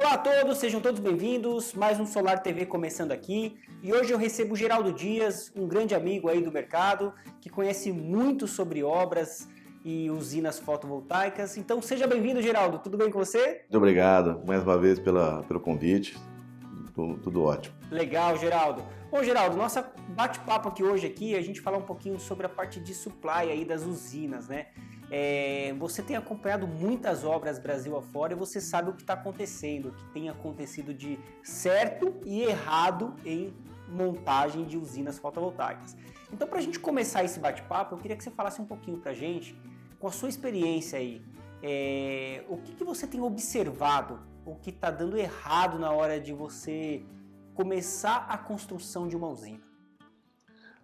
Olá a todos, sejam todos bem-vindos. Mais um Solar TV começando aqui. E hoje eu recebo o Geraldo Dias, um grande amigo aí do mercado, que conhece muito sobre obras e usinas fotovoltaicas. Então seja bem-vindo, Geraldo. Tudo bem com você? Muito obrigado mais uma vez pelo convite. Tudo ótimo. Legal, Geraldo. Bom, Geraldo, nosso bate-papo aqui, a gente falar um pouquinho sobre a parte de supply aí das usinas, né? Você tem acompanhado muitas obras Brasil afora e você sabe o que está acontecendo, o que tem acontecido de certo e errado em montagem de usinas fotovoltaicas. Então, para a gente começar esse bate-papo, eu queria que você falasse um pouquinho para a gente, com a sua experiência aí, o que você tem observado, o que está dando errado na hora de você começar a construção de uma usina?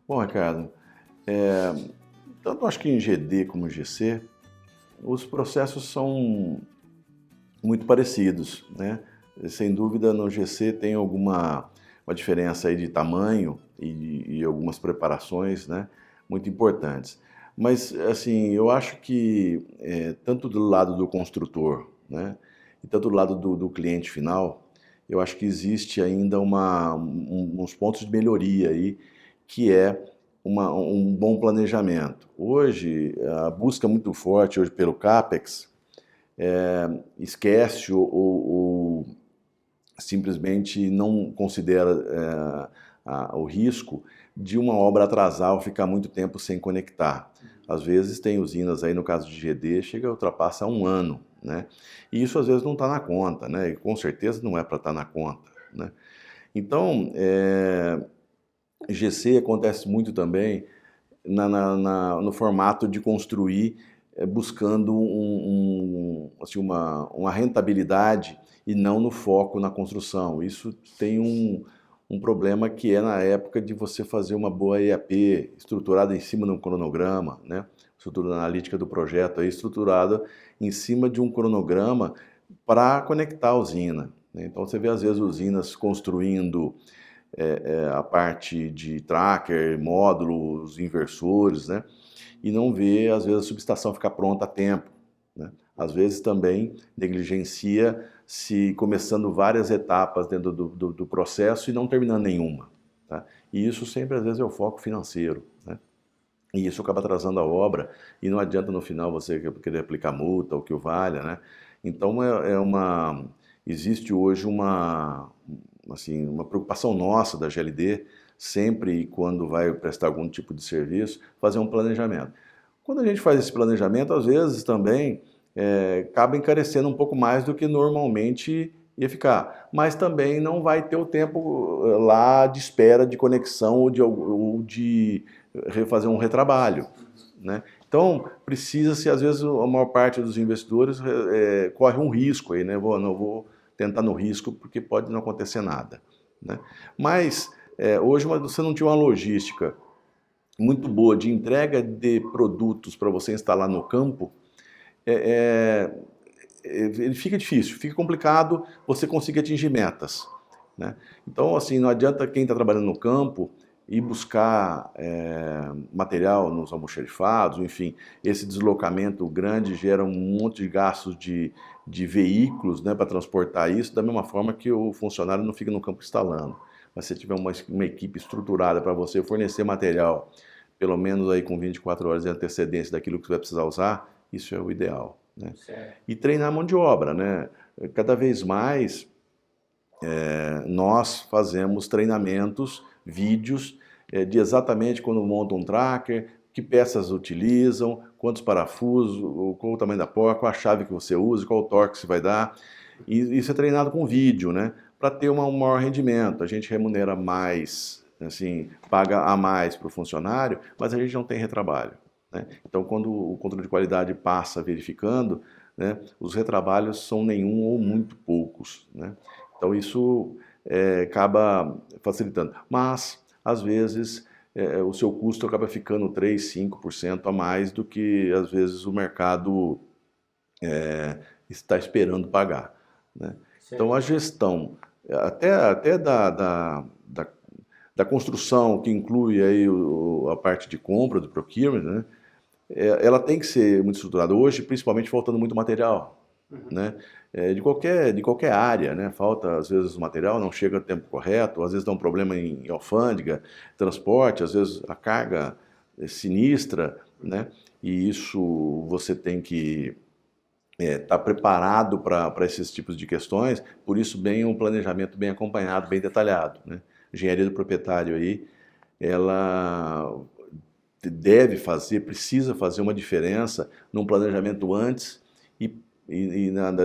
Bom, Ricardo, tanto acho que em GD como em GC, os processos são muito parecidos, né? Sem dúvida, no GC tem uma diferença aí de tamanho e algumas preparações, né, muito importantes. Mas, assim, eu acho que tanto do lado do construtor, né, e tanto do lado do cliente final, eu acho que existe ainda uns pontos de melhoria aí, que é um bom planejamento. Hoje, a busca muito forte hoje pelo CAPEX esquece ou simplesmente não considera o risco de uma obra atrasar ou ficar muito tempo sem conectar. Às vezes tem usinas aí, no caso de GD, ultrapassa um ano, né? E isso às vezes não está na conta, né? E com certeza não é para estar na conta, né? Então, GC acontece muito também no formato de construir buscando assim, uma rentabilidade e não no foco na construção. Isso tem um problema que é na época de você fazer uma boa EAP estruturada em cima de um cronograma, né? Estrutura analítica do projeto aí, estruturada em cima de um cronograma para conectar a usina, né? Então você vê às vezes usinas construindo a parte de tracker, módulos, inversores, né? E não vê às vezes a subestação ficar pronta a tempo, né? Às vezes também negligencia se começando várias etapas dentro do processo e não terminando nenhuma, tá? E isso sempre às vezes é o foco financeiro, né? E isso acaba atrasando a obra e não adianta no final você querer aplicar multa ou que o valha, né? Então existe hoje assim, uma preocupação nossa da GLD, sempre e quando vai prestar algum tipo de serviço, fazer um planejamento. Quando a gente faz esse planejamento, às vezes também acaba encarecendo um pouco mais do que normalmente ia ficar, mas também não vai ter o tempo lá de espera de conexão ou de refazer um retrabalho, né? Então, precisa-se, às vezes, a maior parte dos investidores corre um risco aí, né? Não vou tentar no risco porque pode não acontecer nada, né? Mas, hoje você não tinha uma logística muito boa de entrega de produtos para você instalar no campo, ele fica difícil, fica complicado você conseguir atingir metas, né? Então, assim, não adianta quem está trabalhando no campo ir buscar material nos almoxarifados, enfim, esse deslocamento grande gera um monte de gastos de veículos, né, para transportar isso, da mesma forma que o funcionário não fica no campo instalando. Mas se tiver uma equipe estruturada para você fornecer material, pelo menos aí com 24 horas de antecedência daquilo que você vai precisar usar, isso é o ideal, né? E treinar a mão de obra, né? Cada vez mais nós fazemos treinamentos, vídeos de exatamente quando monta um tracker, que peças utilizam, quantos parafusos, qual o tamanho da porca, qual a chave que você usa, qual o torque que você vai dar. E isso é treinado com vídeo, né? Para ter um maior rendimento. A gente remunera mais, assim, paga a mais para o funcionário, mas a gente não tem retrabalho, né? Então, quando o controle de qualidade passa verificando, né, os retrabalhos são nenhum ou muito poucos, né? Então, isso acaba facilitando. Mas, às vezes, o seu custo acaba ficando 3, 5% a mais do que, às vezes, o mercado está esperando pagar, né? Então, a gestão, até da construção, que inclui aí a parte de compra, do procurement, né? Ela tem que ser muito estruturada. Hoje, principalmente, faltando muito material, né? De qualquer área, né? Falta, às vezes, o material, não chega no tempo correto, às vezes dá um problema em alfândega, transporte, às vezes a carga é sinistra, né? E isso você tem que estar preparado para esses tipos de questões, por isso bem um planejamento bem acompanhado, bem detalhado, né? A engenharia do proprietário aí, ela deve fazer, precisa fazer uma diferença num planejamento antes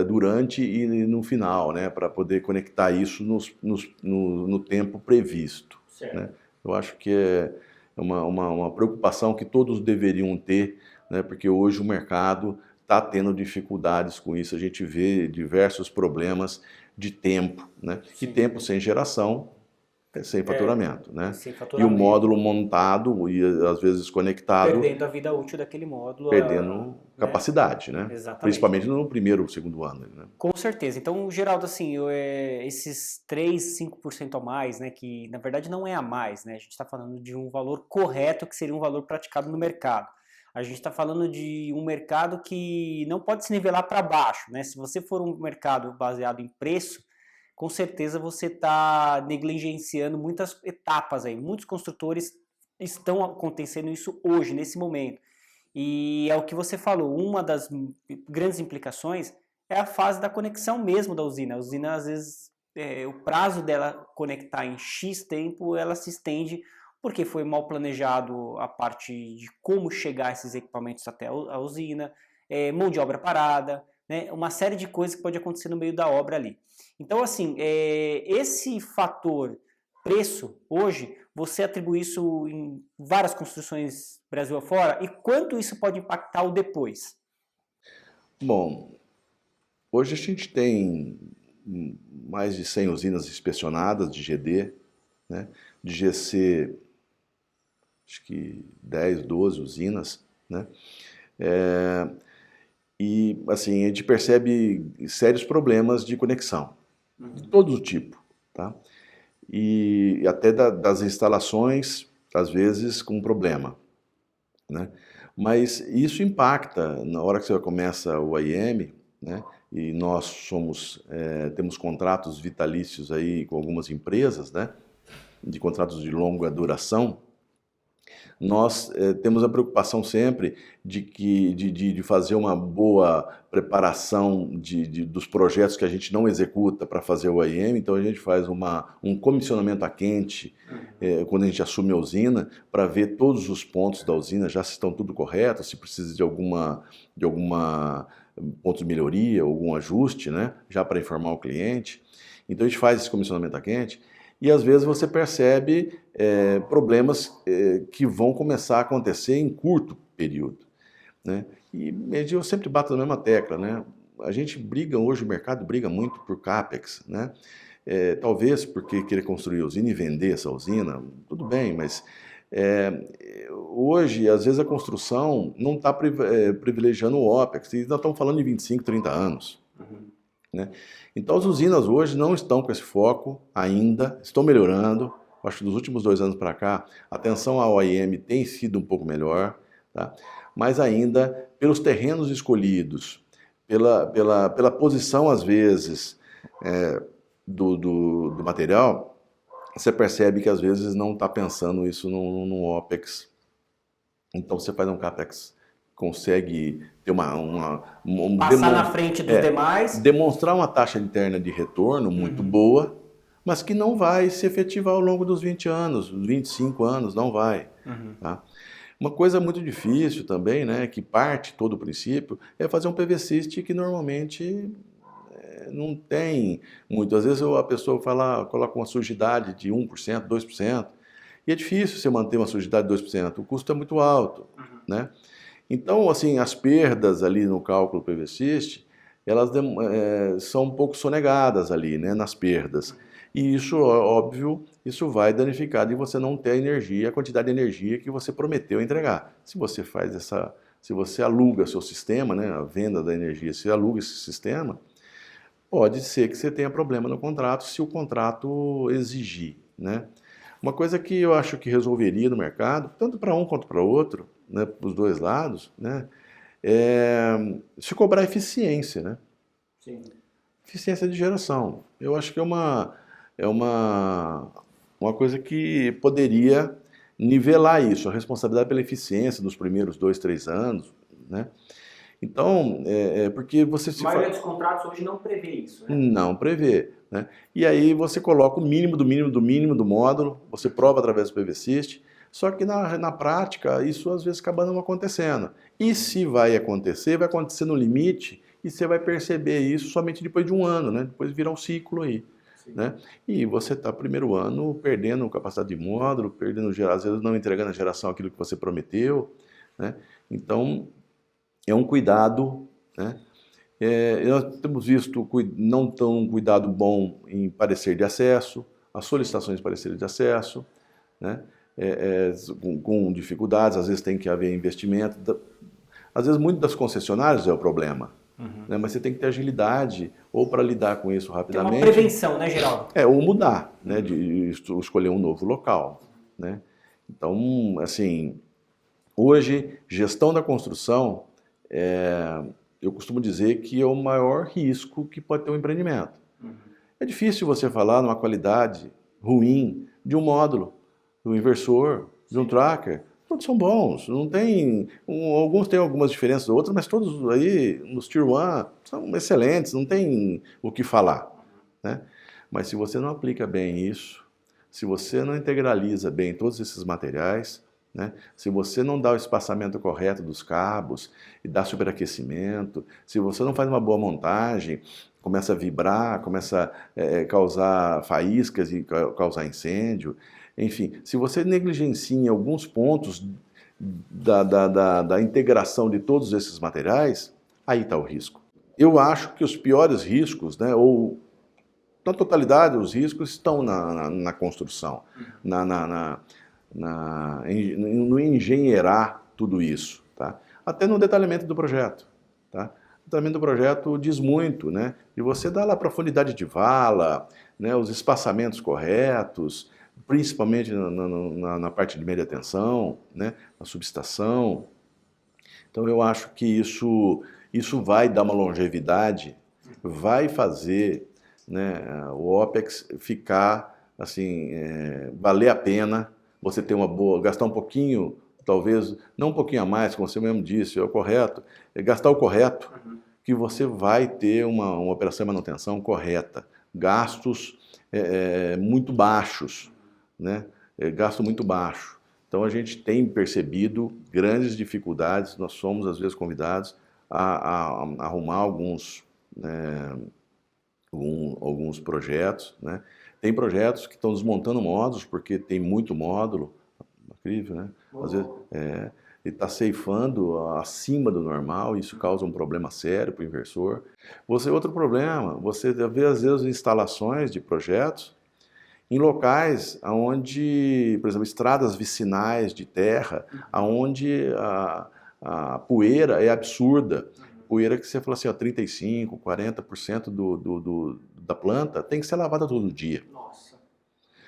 durante e no final, né, para poder conectar isso no tempo previsto. Certo. Né? Eu acho que é uma preocupação que todos deveriam ter, né, porque hoje o mercado está tendo dificuldades com isso, a gente vê diversos problemas de tempo, né? E tempo sem geração sem faturamento, né? Sem E o faturamento. módulo montado e às vezes conectado, Perdendo a vida útil daquele módulo. perdendo capacidade, né? Exatamente. Principalmente no primeiro ou segundo ano, né? Com certeza. Então, Geraldo, assim, esses 3, 5% a mais, né, que na verdade não é a mais, né? A gente está falando de um valor correto que seria um valor praticado no mercado. A gente está falando de um mercado que não pode se nivelar para baixo, né? Se você for um mercado baseado em preço, com certeza você está negligenciando muitas etapas aí. Muitos construtores estão acontecendo isso hoje, nesse momento. E é o que você falou, uma das grandes implicações é a fase da conexão mesmo da usina. A usina, às vezes, o prazo dela conectar em X tempo, ela se estende porque foi mal planejado a parte de como chegar esses equipamentos até a usina, mão de obra parada, né? Uma série de coisas que pode acontecer no meio da obra ali. Então, assim, esse fator preço, hoje, você atribui isso em várias construções Brasil afora, e quanto isso pode impactar o depois? Bom, hoje a gente tem mais de 100 usinas inspecionadas de GD, né? De GC, acho que 10, 12 usinas, né? E, assim, a gente percebe sérios problemas de conexão, de todo tipo, tá? E até das instalações, às vezes, com problema, né? Mas isso impacta na hora que você começa o AIM, né? E nós temos contratos vitalícios aí com algumas empresas, né? De contratos de longa duração. Nós temos a preocupação sempre de fazer uma boa preparação dos projetos que a gente não executa para fazer o AIM, então a gente faz um comissionamento a quente quando a gente assume a usina, para ver todos os pontos da usina, já se estão tudo correto, se precisa de alguma ponto de melhoria, algum ajuste, né, já para informar o cliente. Então a gente faz esse comissionamento a quente, e às vezes você percebe problemas que vão começar a acontecer em curto período, né? E eu sempre bato na mesma tecla, né? A gente briga hoje, o mercado briga muito por CAPEX, né? Talvez porque querer construir usina e vender essa usina, tudo bem, mas hoje, às vezes, a construção não está privilegiando o OPEX, e nós estamos falando de 25, 30 anos. Né? Então as usinas hoje não estão com esse foco ainda, estão melhorando. Acho que dos últimos 2 anos para cá, a atenção ao AIM tem sido um pouco melhor, tá? Mas ainda pelos terrenos escolhidos, pela posição às vezes do material, você percebe que às vezes não está pensando isso no OPEX. Então você faz um CAPEX, consegue ter passar na frente dos demais, demonstrar uma taxa interna de retorno muito boa, mas que não vai se efetivar ao longo dos 20 anos, 25 anos, não vai. Tá? Uma coisa muito difícil também, né, que parte todo o princípio, é fazer um PVCist que normalmente não tem muito. Às vezes a pessoa coloca uma sujidade de 1%, 2%, e é difícil você manter uma sujidade de 2%, o custo é muito alto, né? Então, assim, as perdas ali no cálculo PVCist, elas são um pouco sonegadas ali, né, nas perdas. E isso, óbvio, isso vai danificar de você não ter a energia, a quantidade de energia que você prometeu entregar. Se você se você aluga seu sistema, né, a venda da energia, se aluga esse sistema, pode ser que você tenha problema no contrato se o contrato exigir, né? Uma coisa que eu acho que resolveria no mercado, tanto para um quanto para outro, né, para os dois lados, né, se cobrar eficiência, né? Sim. Eficiência de geração. Eu acho que uma coisa que poderia nivelar isso, a responsabilidade pela eficiência dos primeiros 2, 3 anos, né? Então, porque você A maioria dos contratos hoje não prevê isso, né? Não prevê, né? E aí você coloca o mínimo do mínimo do mínimo do módulo, você prova através do PVSys, só que na prática isso às vezes acaba não acontecendo. E se vai acontecer no limite e você vai perceber isso somente depois de um ano, né? Depois virar um ciclo aí. Né? E você está, primeiro ano, perdendo capacidade de módulo, às vezes não entregando a geração aquilo que você prometeu, né? Então, é um cuidado, né? Nós temos visto não tão cuidado bom em parecer de acesso, as solicitações de parecer de acesso, né? Com dificuldades, às vezes tem que haver investimento, às vezes muito das concessionárias é o problema. Né? Mas você tem que ter agilidade ou para lidar com isso rapidamente. Tem uma prevenção, né, Geraldo? Ou mudar, né, de escolher um novo local. Né? Então, assim, hoje, gestão da construção, eu costumo dizer que é o maior risco que pode ter um empreendimento. É difícil você falar numa qualidade ruim de um módulo, de um inversor, de um tracker. Todos são bons, não tem, alguns têm algumas diferenças, outros, mas todos aí nos Tier 1 são excelentes, não tem o que falar. Né? Mas se você não aplica bem isso, se você não integraliza bem todos esses materiais, né? Se você não dá o espaçamento correto dos cabos e dá superaquecimento, se você não faz uma boa montagem, começa a vibrar, começa a causar faíscas e causar incêndio, enfim, se você negligencia em alguns pontos da integração de todos esses materiais, aí está o risco. Eu acho que os piores riscos, né, ou na totalidade os riscos estão na construção, no engenheirar tudo isso, tá? Até no detalhamento do projeto. Tá? O detalhamento do projeto diz muito, né? E você dá lá a profundidade de vala, né? Os espaçamentos corretos, principalmente na parte de média tensão, né? Na subestação. Então eu acho que isso vai dar uma longevidade, vai fazer, né, o OPEX ficar assim, valer a pena. Você ter uma boa, gastar um pouquinho, talvez, não um pouquinho a mais, como você mesmo disse, é o correto, gastar o correto, que você vai ter uma operação de manutenção correta. Gastos muito baixos, né? Gasto muito baixo. Então a gente tem percebido grandes dificuldades, nós somos às vezes convidados a arrumar alguns projetos, né? Tem projetos que estão desmontando módulos porque tem muito módulo, incrível, né? Às vezes ele está ceifando acima do normal, isso causa um problema sério para o inversor. Outro problema, você vê às vezes instalações de projetos em locais onde, por exemplo, estradas vicinais de terra, onde a poeira é absurda. Poeira que você fala assim, ó, 35%, 40% da planta tem que ser lavada todo dia. Nossa.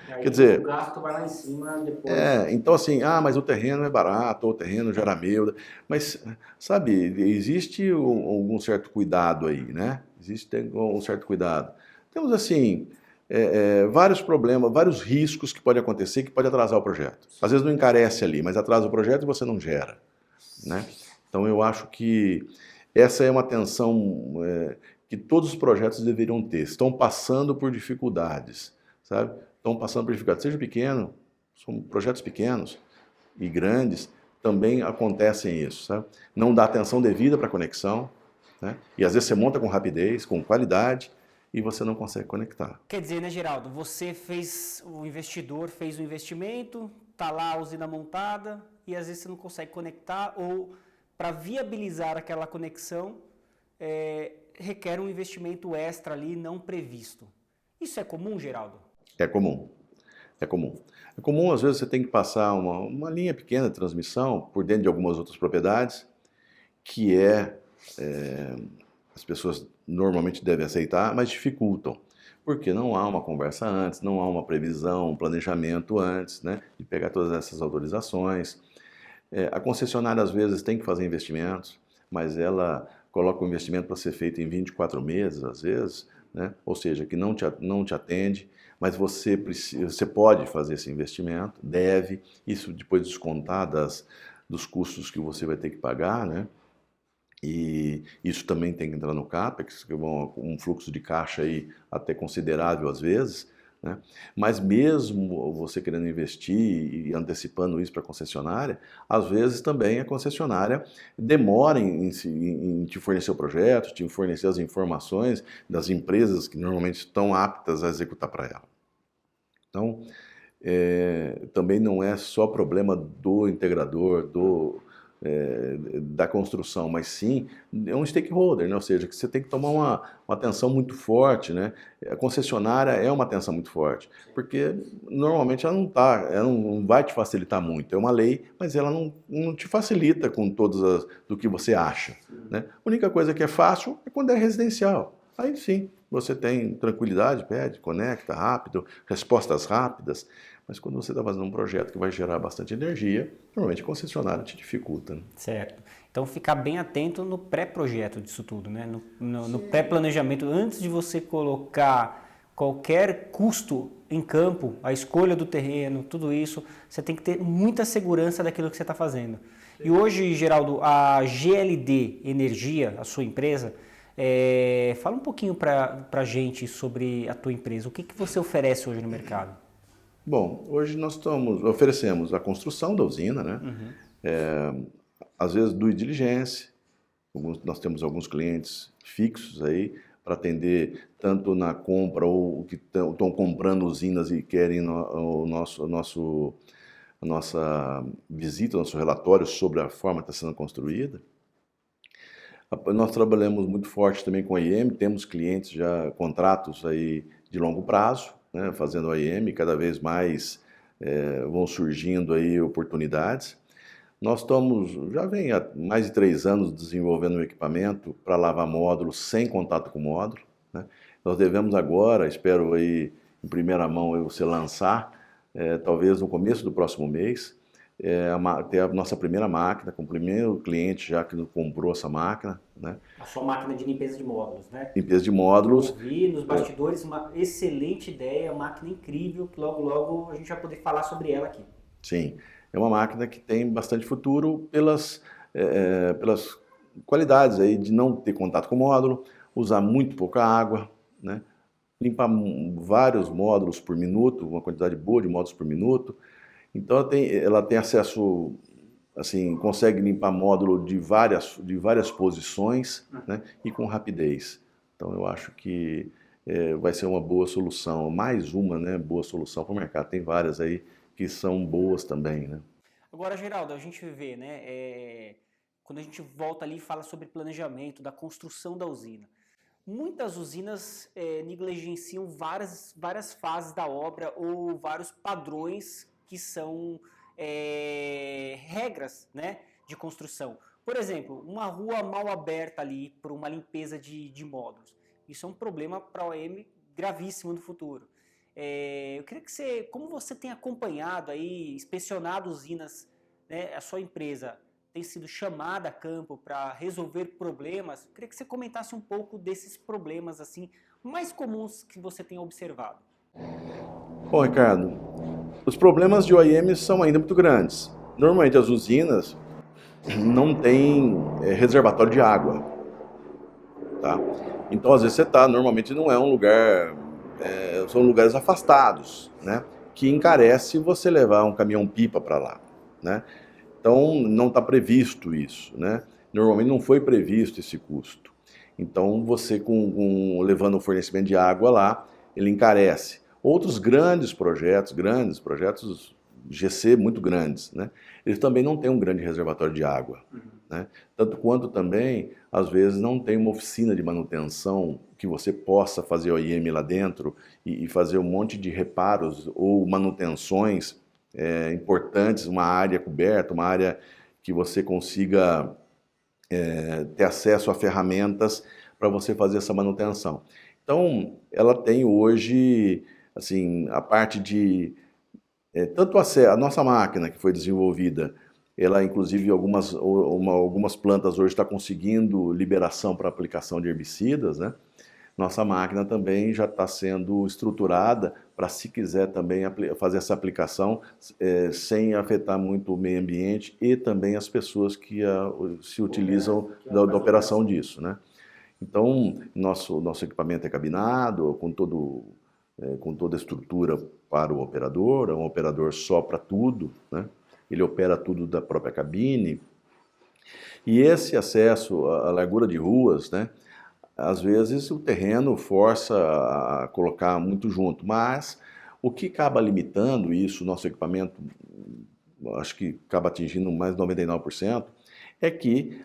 Aí Quer dizer, o gasto vai lá em cima depois. Então assim, mas o terreno é barato, ou o terreno já era meu. Mas, sabe, existe algum certo cuidado aí, né? Existe um certo cuidado. Temos assim, vários problemas, vários riscos que podem acontecer que pode atrasar o projeto. Às vezes não encarece ali, mas atrasa o projeto e você não gera, né? Então eu acho que essa é uma atenção que todos os projetos deveriam ter. Estão passando por dificuldades, sabe? Estão passando por dificuldades. Seja pequeno, são projetos pequenos e grandes, também acontecem isso, sabe? Não dá atenção devida para a conexão, né? E às vezes você monta com rapidez, com qualidade, e você não consegue conectar. Quer dizer, né, Geraldo? O investidor fez o investimento, tá lá a usina montada, e às vezes você não consegue conectar, ou para viabilizar aquela conexão, requer um investimento extra ali não previsto. Isso é comum, Geraldo? É comum. É comum. É comum, às vezes, você tem que passar uma linha pequena de transmissão por dentro de algumas outras propriedades, que as pessoas normalmente devem aceitar, mas dificultam. Porque não há uma conversa antes, não há uma previsão, um planejamento antes, né, de pegar todas essas autorizações. A concessionária, às vezes, tem que fazer investimentos, mas ela coloca o investimento para ser feito em 24 meses, às vezes, né? Ou seja, que não te atende, mas você pode fazer esse investimento, deve, isso depois descontar dos custos que você vai ter que pagar, né? E isso também tem que entrar no CAPEX, que é um fluxo de caixa aí até considerável às vezes, né? Mas mesmo você querendo investir e antecipando isso para a concessionária, às vezes também a concessionária demora em te fornecer o projeto, te fornecer as informações das empresas que normalmente estão aptas a executar para ela. Então, também não é só problema do integrador, da construção, mas sim é um stakeholder, né? Ou seja, que você tem que tomar uma atenção muito forte, né? A concessionária é uma atenção muito forte, porque normalmente ela não vai te facilitar muito. É uma lei, mas ela não te facilita com do que você acha, né? A única coisa que é fácil é quando é residencial. Aí sim, você tem tranquilidade, pede, conecta rápido, respostas rápidas. Mas quando você está fazendo um projeto que vai gerar bastante energia, normalmente a concessionária te dificulta, né? Certo. Então ficar bem atento no pré-projeto disso tudo, né? No pré-planejamento, antes de você colocar qualquer custo em campo, a escolha do terreno, tudo isso, você tem que ter muita segurança daquilo que você está fazendo. E hoje, Geraldo, a GLD Energia, a sua empresa, fala um pouquinho para a gente sobre a tua empresa. O que você oferece hoje no mercado? Bom, hoje nós oferecemos a construção da usina, né? Às vezes due diligence, nós temos alguns clientes fixos aí para atender tanto na compra ou que estão comprando usinas e querem a nossa visita, o nosso relatório sobre a forma que está sendo construída. Nós trabalhamos muito forte também com a IEM, temos clientes já, contratos aí de longo prazo, né, fazendo a IEM, cada vez mais vão surgindo aí oportunidades. Nós já vem há mais de 3 anos desenvolvendo um equipamento para lavar módulo sem contato com o módulo, né? Nós devemos agora, espero aí em primeira mão você lançar, talvez no começo do próximo mês, ter a nossa primeira máquina, com o primeiro cliente já que comprou essa máquina, né? A sua máquina de limpeza de módulos, né? Limpeza de módulos. Eu vi nos bastidores uma excelente ideia, máquina incrível, que logo logo a gente vai poder falar sobre ela aqui. Sim, é uma máquina que tem bastante futuro pelas qualidades aí de não ter contato com o módulo, usar muito pouca água, né? Limpar vários módulos por minuto, uma quantidade boa de módulos por minuto. Então ela tem acesso, assim, consegue limpar módulo de várias posições, né? E com rapidez. Então eu acho que vai ser uma boa solução, mais uma, né, boa solução para o mercado. Tem várias aí que são boas também, né? Agora, Geraldo, a gente vê, né, quando a gente volta ali e fala sobre planejamento, da construção da usina, muitas usinas negligenciam várias fases da obra ou vários padrões que são regras, né, de construção. Por exemplo, uma rua mal aberta ali por uma limpeza de módulos. Isso é um problema para a OEM gravíssimo no futuro. Eu queria que como você tem acompanhado aí, inspecionado usinas, né, a sua empresa tem sido chamada a campo para resolver problemas, eu queria que você comentasse um pouco desses problemas assim mais comuns que você tem observado. Bom, Ricardo, os problemas de OEM são ainda muito grandes. Normalmente as usinas não têm reservatório de água, tá? Então às vezes normalmente não é um lugar, são lugares afastados, né? Que encarece você levar um caminhão-pipa para lá, né? Então não está previsto isso, né? Normalmente não foi previsto esse custo. Então você levando o fornecimento de água lá, ele encarece. Outros grandes projetos GC muito grandes, né? Eles também não têm um grande reservatório de água, né? Tanto quanto também, às vezes, não tem uma oficina de manutenção que você possa fazer OEM lá dentro e fazer um monte de reparos ou manutenções importantes, uma área coberta, uma área que você consiga ter acesso a ferramentas para você fazer essa manutenção. Então, ela tem hoje, assim, a parte de tanto a nossa máquina que foi desenvolvida ela, inclusive, algumas plantas hoje está conseguindo liberação para aplicação de herbicidas, né? Nossa máquina também já está sendo estruturada para, se quiser também fazer essa aplicação sem afetar muito o meio ambiente e também as pessoas que se utilizam da operação disso, né? Então, nosso equipamento é cabinado, com toda a estrutura para o operador, é um operador só para tudo, né? Ele opera tudo da própria cabine. E esse acesso à largura de ruas, né? Às vezes o terreno força a colocar muito junto, mas o que acaba limitando isso, nosso equipamento, acho que acaba atingindo mais de 99%, é que,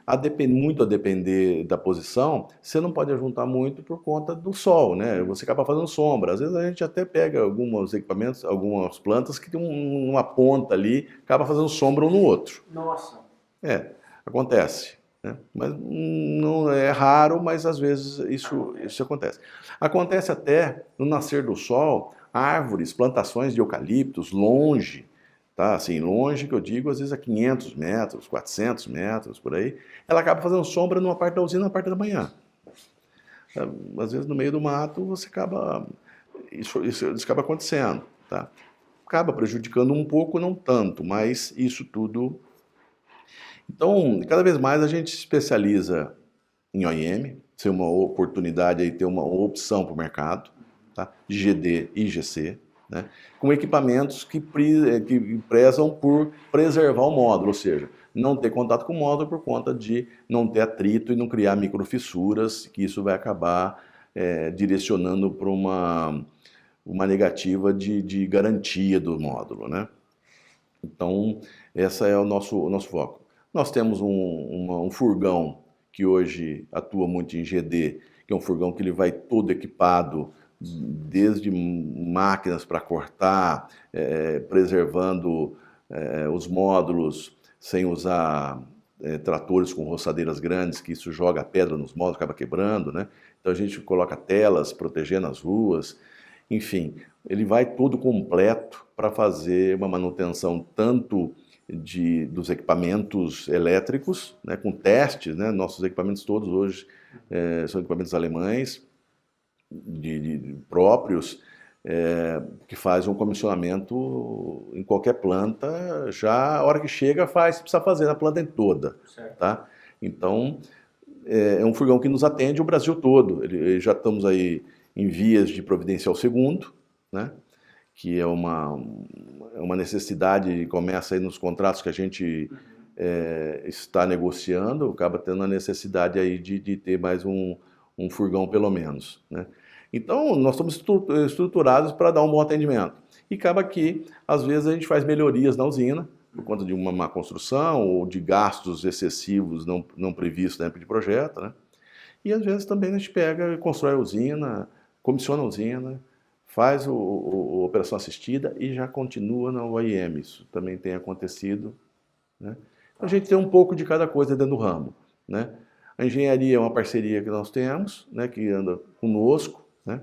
muito a depender da posição, você não pode ajuntar muito por conta do sol, né? Você acaba fazendo sombra. Às vezes a gente até pega alguns equipamentos, algumas plantas que tem uma ponta ali, acaba fazendo sombra um no outro. Nossa. Acontece, né? Mas não é raro, mas às vezes isso acontece. Acontece até no nascer do sol, árvores, plantações de eucaliptos longe, tá? Assim, longe que eu digo, às vezes a 500 metros, 400 metros, por aí, ela acaba fazendo sombra numa parte da usina na parte da manhã. Às vezes no meio do mato você acaba, isso acaba acontecendo, tá? Acaba prejudicando um pouco, não tanto, mas isso tudo. Então, cada vez mais a gente se especializa em OEM, ser uma oportunidade aí, ter uma opção para o mercado, tá? De GD e GC, né? Com equipamentos que prezam por preservar o módulo, ou seja, não ter contato com o módulo por conta de não ter atrito e não criar microfissuras, que isso vai acabar direcionando para uma negativa de garantia do módulo, né? Então, esse é o nosso foco. Nós temos um furgão que hoje atua muito em GD, que é um furgão que ele vai todo equipado, desde máquinas para cortar, preservando os módulos, sem usar tratores com roçadeiras grandes, que isso joga pedra nos módulos, acaba quebrando, né? Então a gente coloca telas protegendo as ruas, enfim, ele vai todo completo para fazer uma manutenção tanto dos equipamentos elétricos, né, com testes, né? Nossos equipamentos todos hoje são equipamentos alemães, próprios, que fazem um comissionamento em qualquer planta, já a hora que chega precisa fazer na planta toda, tá? Então, é um furgão que nos atende o Brasil todo. Já estamos aí em vias de providenciar o segundo, né? Que é uma necessidade, e começa aí nos contratos que a gente está negociando, acaba tendo a necessidade aí de ter mais um furgão pelo menos, né? Então, nós estamos estruturados para dar um bom atendimento. E acaba que, às vezes, a gente faz melhorias na usina, por conta de uma má construção ou de gastos excessivos não previstos dentro de projeto, né? E, às vezes, também a gente pega e constrói a usina, comissiona a usina, faz a operação assistida e já continua na OEM. Isso também tem acontecido, né? A gente tem um pouco de cada coisa dentro do ramo, né? A engenharia é uma parceria que nós temos, né, que anda conosco, né?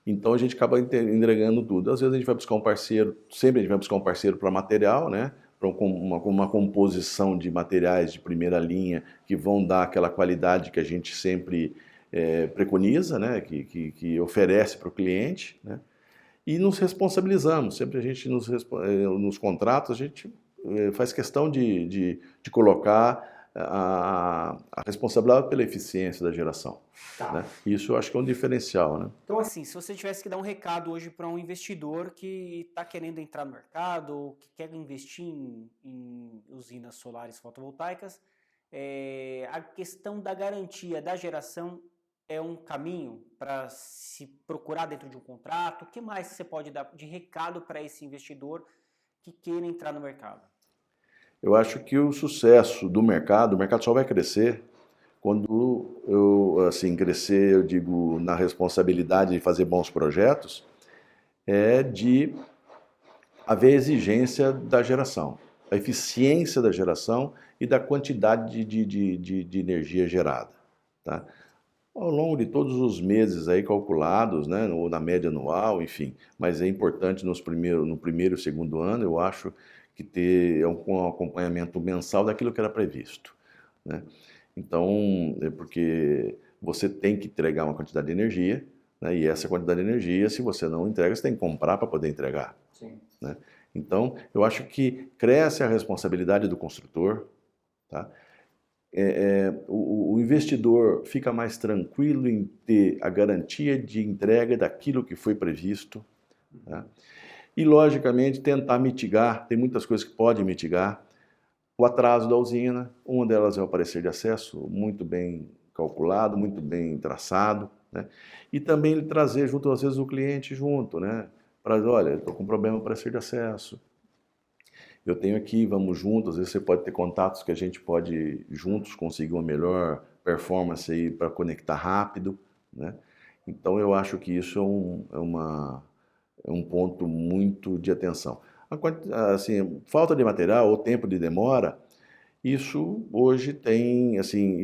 Então a gente acaba entregando tudo. Às vezes a gente vai buscar um parceiro, sempre a gente vai buscar um parceiro para material, né? Para uma composição de materiais de primeira linha que vão dar aquela qualidade que a gente sempre preconiza, né? Que oferece para o cliente, né? E nos responsabilizamos. Sempre a gente nos contratos a gente faz questão de colocar a responsabilidade pela eficiência da geração. Tá. Né? Isso eu acho que é um diferencial, né? Então, assim, se você tivesse que dar um recado hoje para um investidor que está querendo entrar no mercado, ou que quer investir em usinas solares fotovoltaicas, a questão da garantia da geração é um caminho para se procurar dentro de um contrato? O que mais você pode dar de recado para esse investidor que queira entrar no mercado? Eu acho que o sucesso do mercado, o mercado só vai crescer quando crescer, eu digo, na responsabilidade de fazer bons projetos, de haver exigência da geração, a eficiência da geração e da quantidade de energia gerada, tá? Ao longo de todos os meses aí calculados, né, ou na média anual, enfim, mas é importante no primeiro e segundo ano, eu acho que ter um acompanhamento mensal daquilo que era previsto, né? Então, é porque você tem que entregar uma quantidade de energia, né? E essa quantidade de energia, se você não entrega, você tem que comprar para poder entregar. Sim. Né? Então, eu acho que cresce a responsabilidade do construtor, tá? O investidor fica mais tranquilo em ter a garantia de entrega daquilo que foi previsto, tá? E, logicamente, tentar mitigar, tem muitas coisas que podem mitigar, o atraso da usina. Uma delas é o parecer de acesso, muito bem calculado, muito bem traçado, né? E também ele trazer junto, às vezes, o cliente junto, né? Para, olha, estou com problema no parecer de acesso, eu tenho aqui, vamos juntos, às vezes você pode ter contatos que a gente pode juntos conseguir uma melhor performance aí para conectar rápido, né? Então eu acho que isso é um ponto muito de atenção. Assim, falta de material ou tempo de demora, isso hoje tem, assim,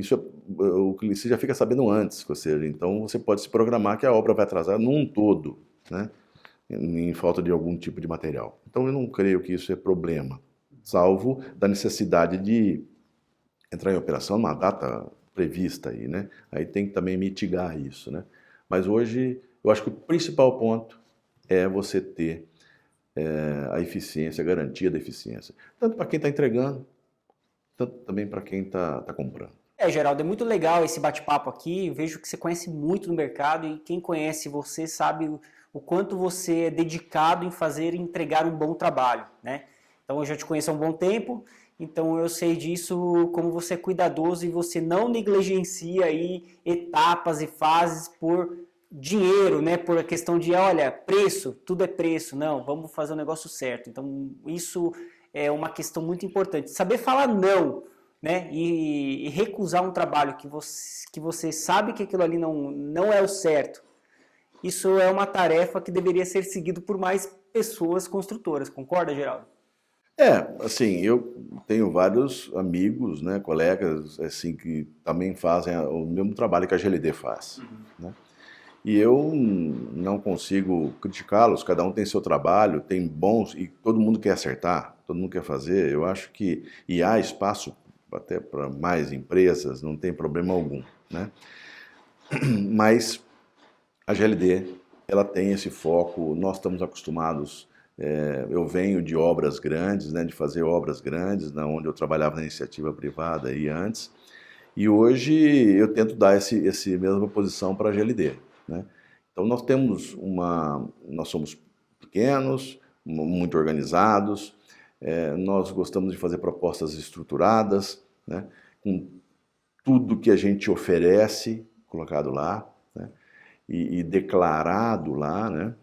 o cliente já fica sabendo antes, ou seja, então você pode se programar que a obra vai atrasar num todo, né? Em falta de algum tipo de material. Então eu não creio que isso é problema, salvo da necessidade de entrar em operação numa data prevista aí, né? Aí tem que também mitigar isso, né? Mas hoje eu acho que o principal ponto é você ter a eficiência, a garantia da eficiência, tanto para quem está entregando, tanto também para quem está comprando. Geraldo, é muito legal esse bate-papo aqui. Eu vejo que você conhece muito do mercado e quem conhece você sabe o quanto você é dedicado em fazer e entregar um bom trabalho, né? Então eu já te conheço há um bom tempo, então eu sei disso, como você é cuidadoso e você não negligencia aí etapas e fases por dinheiro, né? Por a questão de, olha, preço, tudo é preço. Não, vamos fazer o negócio certo. Então isso é uma questão muito importante. Saber falar não, né? E recusar um trabalho que você sabe que aquilo ali não é o certo. Isso é uma tarefa que deveria ser seguido por mais pessoas construtoras. Concorda, Geraldo? Assim, eu tenho vários amigos, né, colegas, assim, que também fazem o mesmo trabalho que a GLD faz, né? E eu não consigo criticá-los, cada um tem seu trabalho, tem bons, e todo mundo quer acertar, todo mundo quer fazer. Eu acho que, e há espaço até para mais empresas, não tem problema algum, né? Mas a GLD, ela tem esse foco, nós estamos acostumados, eu venho de obras grandes, né, de fazer obras grandes, onde eu trabalhava na iniciativa privada aí antes, e hoje eu tento dar esse mesma posição para a GLD, né? Então nós somos pequenos, muito organizados, nós gostamos de fazer propostas estruturadas, né, com tudo que a gente oferece colocado lá, né, e declarado lá, né?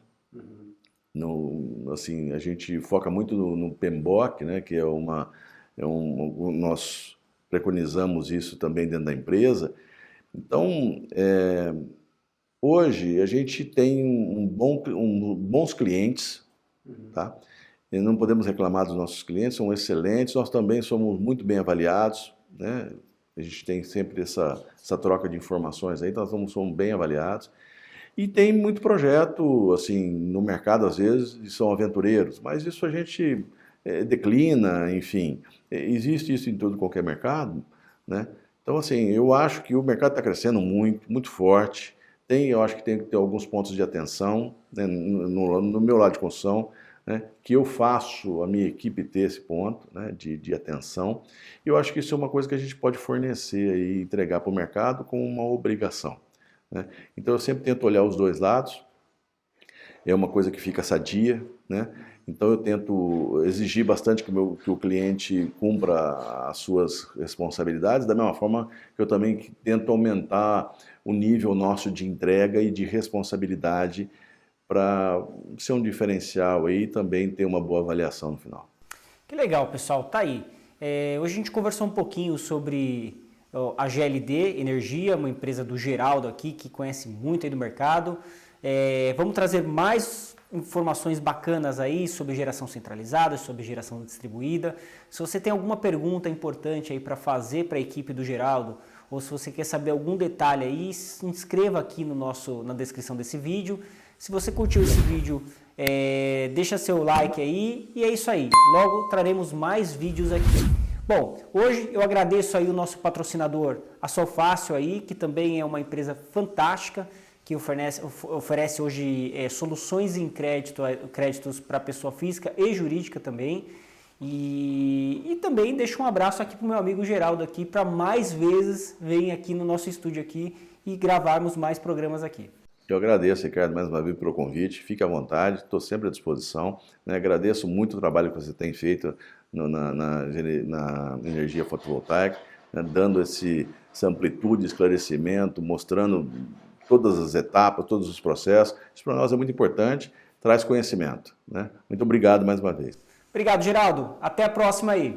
Assim, a gente foca muito no PMBOK, né, que nós preconizamos isso também dentro da empresa. Então, hoje a gente tem bons clientes, tá? E não podemos reclamar dos nossos clientes, são excelentes, nós também somos muito bem avaliados, né? A gente tem sempre essa troca de informações aí, então nós somos bem avaliados. E tem muito projeto, assim, no mercado, às vezes, e são aventureiros, mas isso a gente declina, enfim. Existe isso em todo qualquer mercado, né? Então, assim, eu acho que o mercado está crescendo muito, muito forte. Eu acho que tem que ter alguns pontos de atenção, né, no meu lado de construção, né, que eu faço a minha equipe ter esse ponto, né, de atenção. E eu acho que isso é uma coisa que a gente pode fornecer e entregar para o mercado como uma obrigação, né? Então eu sempre tento olhar os dois lados, é uma coisa que fica sadia, né? Então eu tento exigir bastante que o cliente cumpra as suas responsabilidades, da mesma forma que eu também tento aumentar o nível nosso de entrega e de responsabilidade para ser um diferencial aí e também ter uma boa avaliação no final. Que legal, pessoal, tá aí. Hoje a gente conversou um pouquinho sobre a GLD Energia, uma empresa do Geraldo aqui, que conhece muito aí do mercado. Vamos trazer mais informações bacanas aí sobre geração centralizada, sobre geração distribuída. Se você tem alguma pergunta importante aí para fazer para a equipe do Geraldo, ou se você quer saber algum detalhe aí, se inscreva aqui na descrição desse vídeo. Se você curtiu esse vídeo, deixa seu like aí e é isso aí. Logo traremos mais vídeos aqui. Bom, hoje eu agradeço aí o nosso patrocinador, a Solfácil aí, que também é uma empresa fantástica, que oferece hoje soluções em créditos para pessoa física e jurídica também. E também deixo um abraço aqui para o meu amigo Geraldo aqui, para mais vezes vir aqui no nosso estúdio aqui e gravarmos mais programas aqui. Eu agradeço, Ricardo, mais uma vez pelo convite. Fique à vontade, estou sempre à disposição. Né? Agradeço muito o trabalho que você tem feito na energia fotovoltaica, né? Dando essa amplitude, esclarecimento, mostrando todas as etapas, todos os processos. Isso para nós é muito importante, traz conhecimento. Né? Muito obrigado mais uma vez. Obrigado, Geraldo. Até a próxima aí.